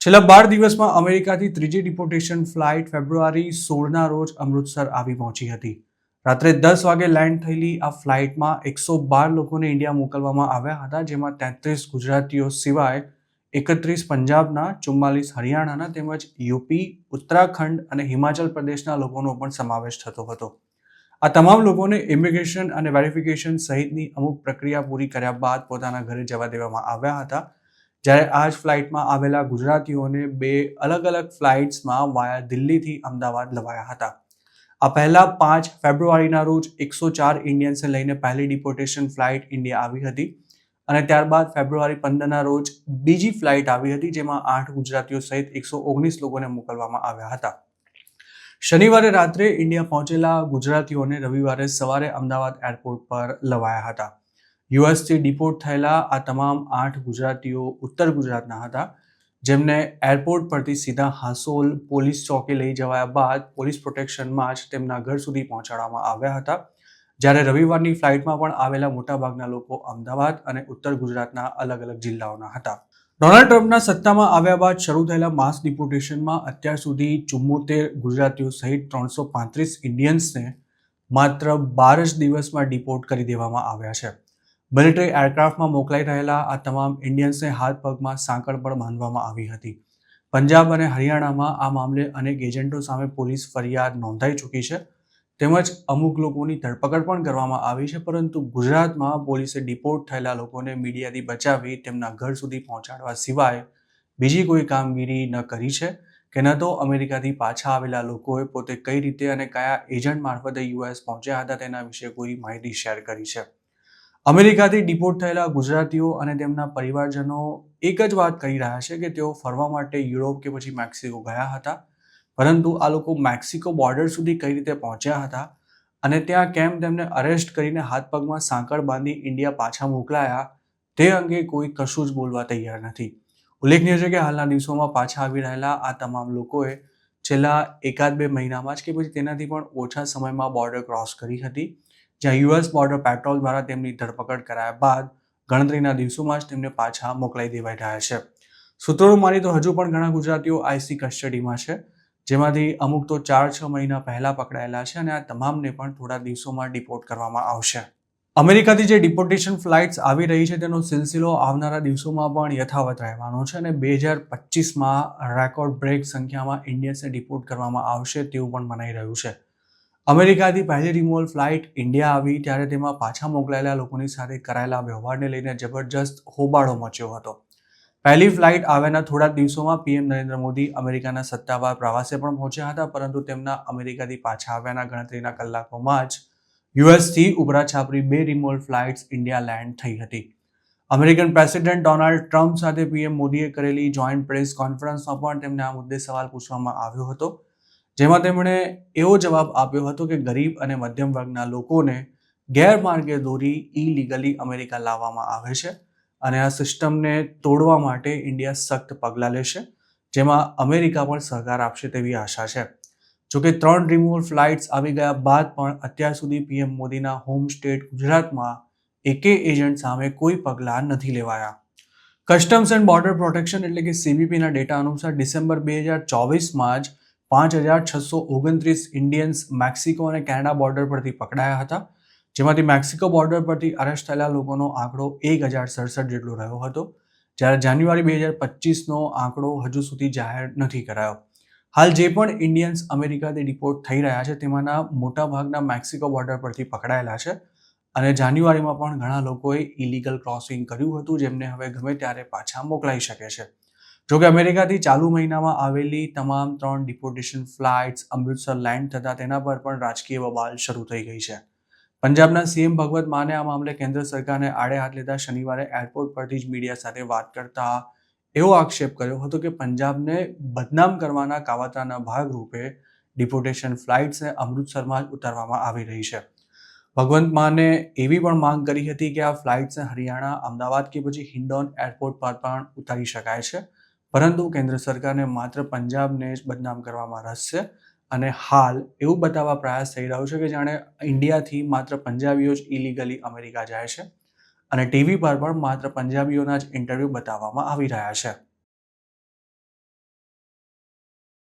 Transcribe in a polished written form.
છેલ્લા 12 દિવસમાં અમેરિકાથી ત્રીજી ડિપોર્ટેશન ફ્લાઇટ ફેબ્રુઆરી 16ના રોજ અમૃતસર આવી પહોંચી હતી. રાત્રે 10 વાગે લેન્ડ થયેલી આ ફ્લાઇટમાં 112 લોકોને ઇન્ડિયા મોકલવામાં આવ્યા હતા, જેમાં 33 ગુજરાતીઓ સિવાય 31 પંજાબના, 44 હરિયાણાના તેમજ યુપી, ઉત્તરાખંડ અને હિમાચલ પ્રદેશના લોકોનો પણ સમાવેશ થતો હતો. આ તમામ લોકોને ઇમિગ્રેશન અને વેરિફિકેશન સહિતની અમુક પ્રક્રિયા પૂરી કર્યા બાદ પોતાના ઘરે જવા દેવામાં આવ્યા હતા. જ્યારે આ જ ફ્લાઇટમાં આવેલા ગુજરાતીઓને 2 અલગ અલગ ફ્લાઇટ્સમાં વાયા દિલ્હીથી અમદાવાદ લવાયા હતા. આ પહેલા 5 ફેબ્રુઆરીના રોજ 104 ઇન્ડિયન્સને લઈને પહેલી ડિપોર્ટેશન ફ્લાઇટ ઇન્ડિયા આવી હતી અને ત્યારબાદ ફેબ્રુઆરી 15ના રોજ બીજી ફ્લાઇટ આવી હતી, જેમાં 8 ગુજરાતીઓ સહિત 119 લોકોને મોકલવામાં આવ્યા હતા. શનિવારે રાત્રે ઇન્ડિયા પહોંચેલા ગુજરાતીઓને રવિવારે સવારે અમદાવાદ એરપોર્ટ પર લવાયા હતા. યુએસથી ડિપોર્ટ થયેલા આ તમામ 8 ગુજરાતીઓ ઉત્તર ગુજરાતના હતા, જેમને એરપોર્ટ પરથી સીધા હાંસોલ પોલીસ ચોકે લઈ જવાયા બાદ પોલીસ પ્રોટેક્શનમાં જ તેમના ઘર સુધી પહોંચાડવામાં આવ્યા હતા. જ્યારે રવિવારની ફ્લાઇટમાં પણ આવેલા મોટાભાગના લોકો અમદાવાદ અને ઉત્તર ગુજરાતના અલગ અલગ જિલ્લાઓના હતા. ડોનાલ્ડ ટ્રમ્પના સત્તામાં આવ્યા બાદ શરૂ થયેલા માસ ડિપોર્ટેશનમાં અત્યાર સુધી 74 ગુજરાતીઓ સહિત 335 ઇન્ડિયન્સને માત્ર 12 જ દિવસમાં ડિપોર્ટ કરી દેવામાં આવ્યા છે. મિલિટરી એરક્રાફ્ટમાં મોકલાઈ રહેલા આ તમામ ઇન્ડિયન્સને હાથ પગમાં સાંકળ પણ બાંધવામાં આવી હતી. પંજાબ અને હરિયાણામાં આ મામલે અનેક એજન્ટો સામે પોલીસ ફરિયાદ નોંધાઈ ચૂકી છે, તેમજ અમુક લોકોની ધરપકડ પણ કરવામાં આવી છે. પરંતુ ગુજરાતમાં પોલીસે ડિપોર્ટ થયેલા લોકોને મીડિયાથી બચાવી તેમના ઘર સુધી પહોંચાડવા સિવાય બીજી કોઈ કામગીરી ન કરી છે કે ન તો અમેરિકાથી પાછા આવેલા લોકોએ પોતે કઈ રીતે અને કયા એજન્ટ મારફતે યુએસ પહોંચ્યા હતા તેના વિશે કોઈ માહિતી શેર કરી છે. અમેરિકાથી ડિપોર્ટ થયેલા ગુજરાતીઓ અને તેમના પરિવારજનો એક જ વાત કહી રહ્યા છે કે તેઓ ફરવા માટે યુરોપ કે પછી મેક્સિકો ગયા હતા, પરંતુ આ લોકો મેક્સિકો બોર્ડર સુધી કઈ રીતે પહોંચ્યા હતા અને ત્યાં કેમ તેમને અરેસ્ટ કરીને હાથ પગમાં સાંકળ બાંધી ઇન્ડિયા પાછા મોકલાયા તે અંગે કોઈ કશું જ બોલવા તૈયાર નથી. ઉલ્લેખનીય છે કે હાલના દિવસોમાં પાછા આવી રહેલા આ તમામ લોકોએ છેલ્લા 1-2 મહિનામાં જ કે પછી તેનાથી પણ ઓછા સમયમાં બોર્ડર ક્રોસ કરી હતી, જ્યાં યુએસ બોર્ડર પેટ્રોલ દ્વારા તેમની ધરપકડ કરાયા બાદ ગણતરીના દિવસોમાં જ તેમને પાછા મોકલાઈ દેવાઈ રહ્યા છે. સૂત્રોનું માની તો હજુ પણ ઘણા ગુજરાતીઓ આઈસી કસ્ટડીમાં છે, જેમાંથી અમુક તો 4-6 મહિના પહેલા પકડાયેલા છે અને આ તમામને પણ થોડા દિવસોમાં ડિપોર્ટ કરવામાં આવશે. અમેરિકાથી જે ડિપોર્ટેશન ફ્લાઇટ્સ આવી રહી છે તેનો સિલસિલો આવનારા દિવસોમાં પણ યથાવત રહેવાનો છે અને 2025માં રેકોર્ડ બ્રેક સંખ્યામાં ઇન્ડિયન્સને ડિપોર્ટ કરવામાં આવશે તેવું પણ મનાઈ રહ્યું છે. અમેરિકાથી પહેલી રિમોવલ ફ્લાઇટ ઇન્ડિયા આવી ત્યારે તેમાં પાછા મોકલાયેલા લોકોની સાથે કરાયેલા વ્યવહારને લઈને જબરજસ્ત હોબાળો મચ્યો હતો. પહેલી ફ્લાઇટ આવ્યાના થોડા દિવસોમાં પીએમ નરેન્દ્ર મોદી અમેરિકાના સત્તાવાર પ્રવાસે પણ પહોંચ્યા હતા, પરંતુ તેમના અમેરિકાથી પાછા આવ્યાના ગણતરીના કલાકોમાં જ યુએસથી ઉભરા છાપરી 2 રિમોવલ ફ્લાઇટ્સ ઇન્ડિયા લેન્ડ થઈ હતી. અમેરિકન પ્રેસિડેન્ટ ડોનાલ્ડ ટ્રમ્પ સાથે પીએમ મોદીએ કરેલી જોઈન્ટ પ્રેસ કોન્ફરન્સમાં પણ તેમને આ મુદ્દે સવાલ પૂછવામાં આવ્યો હતો, જેમાં તેમણે એવો જવાબ આપ્યો હતો કે ગરીબ અને મધ્યમ વર્ગના લોકોને ગેરમાર્ગે દોરી ઇલીગલી અમેરિકા લાવવામાં આવે છે અને આ સિસ્ટમને તોડવા માટે ઇન્ડિયા સખ્ત પગલાં લેશે, જેમાં અમેરિકા પણ સહકાર આપશે તેવી આશા છે. જોકે 3 રિમૂવલ ફ્લાઇટ્સ આવી ગયા બાદ પણ અત્યાર સુધી પીએમ મોદીના હોમ સ્ટેટ ગુજરાતમાં એકેય એજન્ટ સામે કોઈ પગલાં નથી લેવાયા. કસ્ટમ્સ એન્ડ બોર્ડર પ્રોટેક્શન એટલે કે સીબીપીના ડેટા અનુસાર ડિસેમ્બર 2024માં જ 5,629 ઇન્ડિયન્સ મેક્સિકો અને કેનેડા બોર્ડર પરથી પકડાયા હતા, જેમાંથી મેક્સિકો બોર્ડર પરથી અરેસ્ટ થયેલા લોકોનો આંકડો 1067 જેટલો રહ્યો હતો, જ્યારે જાન્યુઆરી 2025નો આંકડો હજુ સુધી જાહેર નથી કરાયો. હાલ જે પણ ઇન્ડિયન્સ અમેરિકાથી ડિપોર્ટ થઈ રહ્યા છે તેમાંના મોટાભાગના મેક્સિકો બોર્ડર પરથી પકડાયેલા છે અને જાન્યુઆરીમાં પણ ઘણા લોકોએ ઇલીગલ ક્રોસિંગ કર્યું હતું, જેમને હવે ગમે ત્યારે પાછા મોકલાઈ શકે છે. જોકે અમેરિકાથી ચાલુ મહિનામાં આવેલી તમામ 3 ડિપોર્ટેશન ફ્લાઇટ્સ અમૃતસર લેન્ડ થતાં તેના પર પણ રાજકીય બબાલ શરૂ થઈ ગઈ છે. પંજાબના સીએમ ભગવત માને આ મામલે કેન્દ્ર સરકારને આડે હાથ લેતા શનિવારે એરપોર્ટ પરથી જ મીડિયા સાથે વાત કરતા એવો આક્ષેપ કર્યો હતો કે પંજાબને બદનામ કરવાના કાવતરાના ભાગરૂપે ડિપોર્ટેશન ફ્લાઇટ્સને અમૃતસરમાં જ ઉતારવામાં આવી રહી છે. ભગવંત માને એવી પણ માંગ કરી હતી કે આ ફ્લાઇટ્સને હરિયાણા, અમદાવાદ કે પછી હિન્ડોન એરપોર્ટ પર પણ ઉતારી શકાય છે, પરંતુ કેન્દ્ર સરકારને માત્ર પંજાબને જ બદનામ કરવામાં રસ છે અને હાલ એવું બતાવવા પ્રયાસ થઈ રહ્યો છે કે જાણે ઇન્ડિયાથી માત્ર પંજાબીઓ જ ઇલીગલી અમેરિકા જાય છે અને ટીવી પર પણ માત્ર પંજાબીઓના જ ઇન્ટરવ્યૂ બતાવવામાં આવી રહ્યા છે.